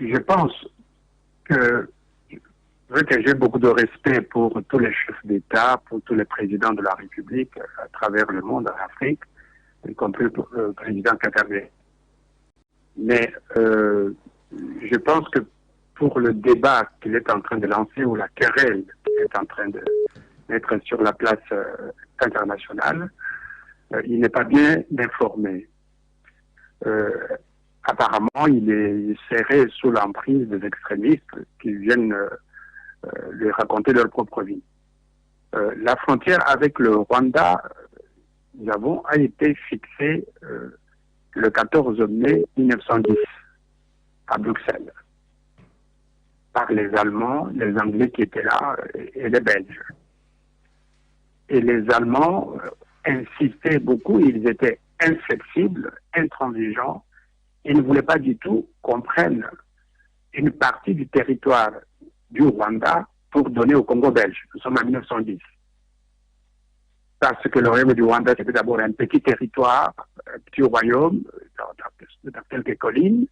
Je pense que, vu que j'ai beaucoup de respect pour tous les chefs d'État, pour tous les présidents de la République à travers le monde, en Afrique, y compris pour le président Kagame. Mais je pense que pour le débat qu'il est en train de lancer, ou la querelle qu'il est en train de mettre sur la place internationale, il n'est pas bien informé. Apparemment, il serait sous l'emprise des extrémistes qui viennent lui raconter leur propre vie. La frontière avec le Rwanda, a été fixée le 14 mai 1910 à Bruxelles par les Allemands, les Anglais qui étaient là et les Belges. Et les Allemands insistaient beaucoup, ils étaient inflexibles, intransigeants. Ils ne voulaient pas du tout qu'on prenne une partie du territoire du Rwanda pour donner au Congo belge. Nous sommes en 1910. Parce que le royaume du Rwanda, c'était d'abord un petit territoire, un petit royaume, dans quelques collines.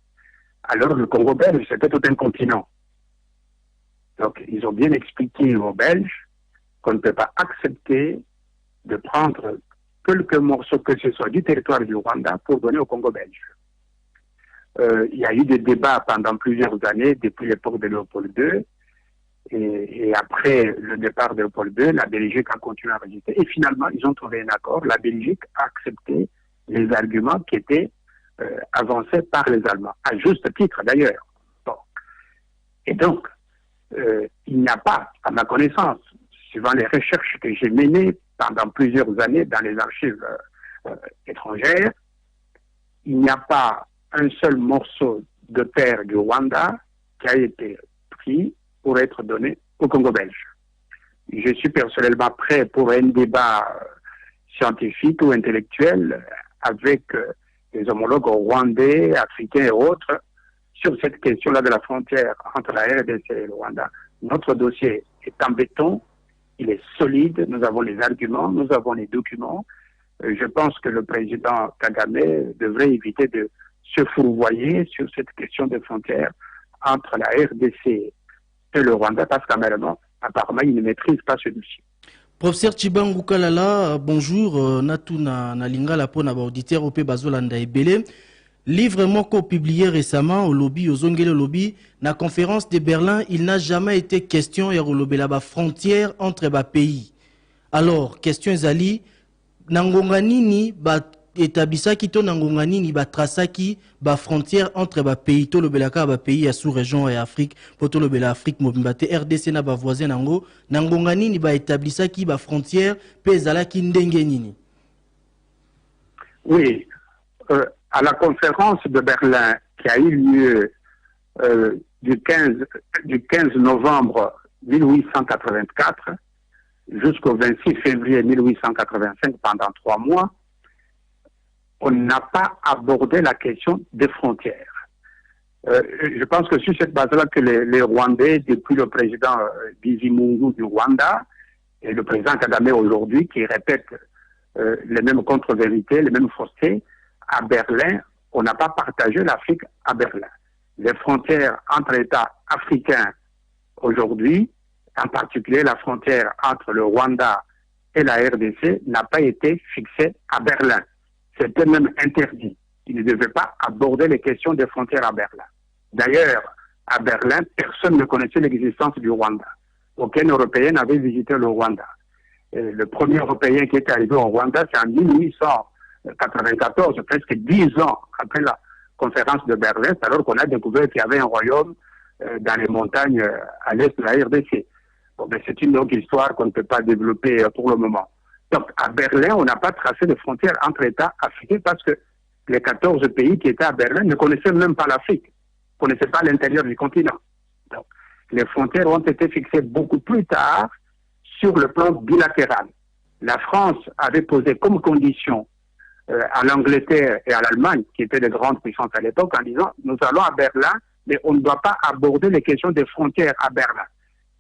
Alors le Congo belge, c'était tout un continent. Donc ils ont bien expliqué aux Belges qu'on ne peut pas accepter de prendre quelques morceaux que ce soit du territoire du Rwanda pour donner au Congo belge. Il y a eu des débats pendant plusieurs années, depuis l'époque de Léopold II, et après le départ de Léopold II, la Belgique a continué à résister. Et finalement, ils ont trouvé un accord. La Belgique a accepté les arguments qui étaient avancés par les Allemands, à juste titre d'ailleurs. Bon. Et donc, il n'y a pas, à ma connaissance, suivant les recherches que j'ai menées pendant plusieurs années dans les archives étrangères, il n'y a pas un seul morceau de terre du Rwanda qui a été pris pour être donné au Congo belge. Je suis personnellement prêt pour un débat scientifique ou intellectuel avec les homologues rwandais, africains et autres sur cette question-là de la frontière entre la RDC et le Rwanda. Notre dossier est en béton, il est solide, nous avons les arguments, nous avons les documents. Je pense que le président Kagame devrait éviter de se fourvoyer sur cette question de frontière entre la RDC et le Rwanda, parce qu'apparemment, il ne maîtrise pas ce dossier. Professeur Chibangu Kalala, bonjour. Natuna Nalingala pour nos auditeurs au Bazolanda et Belé. Livre moko publié récemment au lobby, aux Ongele lobby, na conférence de Berlin, il n'a jamais été question de la frontière entre les pays. Alors, question Zali, Nangonganini, établisaki to nangonganini trasaki frontière entre les pays to lobelaka pays à sous-région et Afrique pour to lobela Afrique mobimbate RDC na voisin nango nangonganini établisaki frontière pezalaki ndenge nini. Oui, à la conférence de Berlin qui a eu lieu du 15 novembre 1884 jusqu'au 26 février 1885 pendant 3 mois, on n'a pas abordé la question des frontières. Je pense que sur cette base-là que les Rwandais, depuis le président Bizimungu du Rwanda et le président Kagame aujourd'hui, qui répètent les mêmes contre-vérités, les mêmes faussetés, à Berlin, on n'a pas partagé l'Afrique à Berlin. Les frontières entre États africains aujourd'hui, en particulier la frontière entre le Rwanda et la RDC, n'a pas été fixée à Berlin. C'était même interdit. Il ne devait pas aborder les questions des frontières à Berlin. D'ailleurs, à Berlin, personne ne connaissait l'existence du Rwanda. Aucun Européen n'avait visité le Rwanda. Et le premier Européen qui est arrivé au Rwanda, c'est en 1894, presque 10 ans après la conférence de Berlin, alors qu'on a découvert qu'il y avait un royaume dans les montagnes à l'est de la RDC. Bon, ben, c'est une longue histoire qu'on ne peut pas développer pour le moment. Donc, à Berlin, on n'a pas tracé de frontières entre États africains parce que les 14 pays qui étaient à Berlin ne connaissaient même pas l'Afrique, ne connaissaient pas l'intérieur du continent. Donc, les frontières ont été fixées beaucoup plus tard sur le plan bilatéral. La France avait posé comme condition à l'Angleterre et à l'Allemagne, qui étaient les grandes puissances à l'époque, en disant « Nous allons à Berlin, mais on ne doit pas aborder les questions des frontières à Berlin.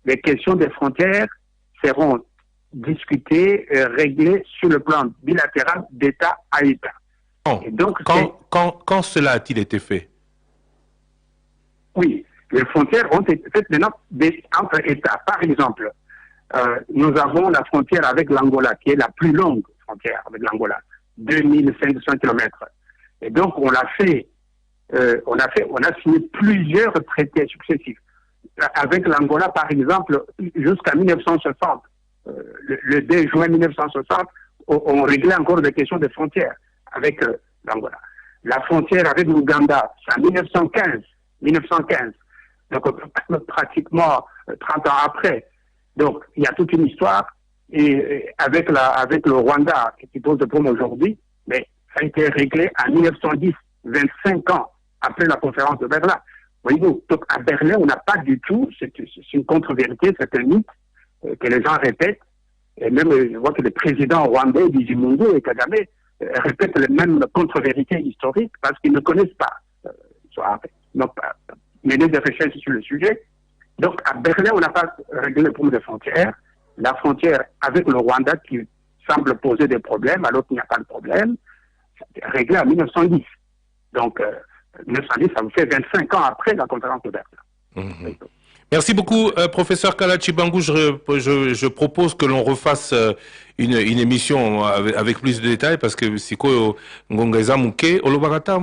Les questions des frontières seront discuter, régler sur le plan bilatéral d'État à État. Et donc, quand cela a-t-il été fait? Oui, les frontières ont été faites maintenant entre États. Par exemple, nous avons la frontière avec l'Angola, qui est la plus longue frontière avec l'Angola, 2500 km. Et donc, on a signé plusieurs traités successifs. Avec l'Angola, par exemple, jusqu'à 1960, le 2 juin 1960, on réglait encore des questions de frontières avec l'Angola. La frontière avec l'Ouganda, c'est en 1915. Donc, pratiquement 30 ans après. Donc, il y a toute une histoire. Et avec le Rwanda, qui pose le problème aujourd'hui, mais ça a été réglé en 1910, 25 ans après la conférence de Berlin. Voyez-vous, donc à Berlin, on n'a pas du tout, c'est une contre-vérité, c'est un mythe que les gens répètent. Et même, je vois que les présidents rwandais, Bizimungu et Kagame, répètent les mêmes contre-vérités historiques parce qu'ils ne connaissent pas. Donc, mener des recherches sur le sujet. Donc, à Berlin, on n'a pas réglé le problème des frontières. La frontière avec le Rwanda qui semble poser des problèmes, alors qu'il n'y a pas de problème, c'est réglé en 1910. Donc, 1910, ça vous fait 25 ans après la conférence de Berlin. Merci beaucoup, professeur Kala Tshibangou. Je propose que l'on refasse une émission avec plus de détails parce que Siko Ngongeza Mouké, Olobagata